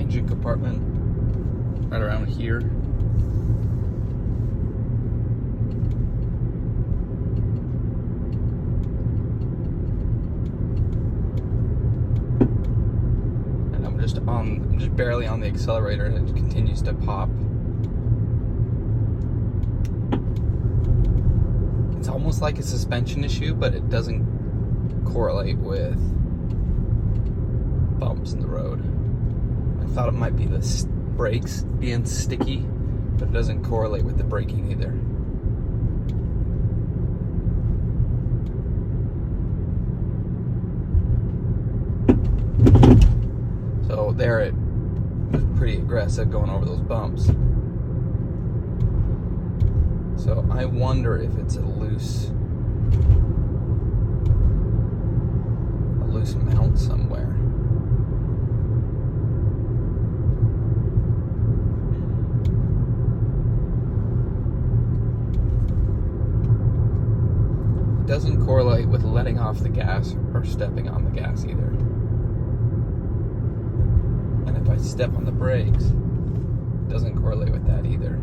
engine compartment, right around here. And I'm just barely on the accelerator, and it continues to pop. It's almost like a suspension issue, but it doesn't correlate with bumps in the road. I thought it might be the brakes being sticky, but it doesn't correlate with the braking either. So there it was pretty aggressive going over those bumps. So I wonder if it's a loose mount somewhere. It doesn't correlate with letting off the gas or stepping on the gas either. And if I step on the brakes, it doesn't correlate with that either.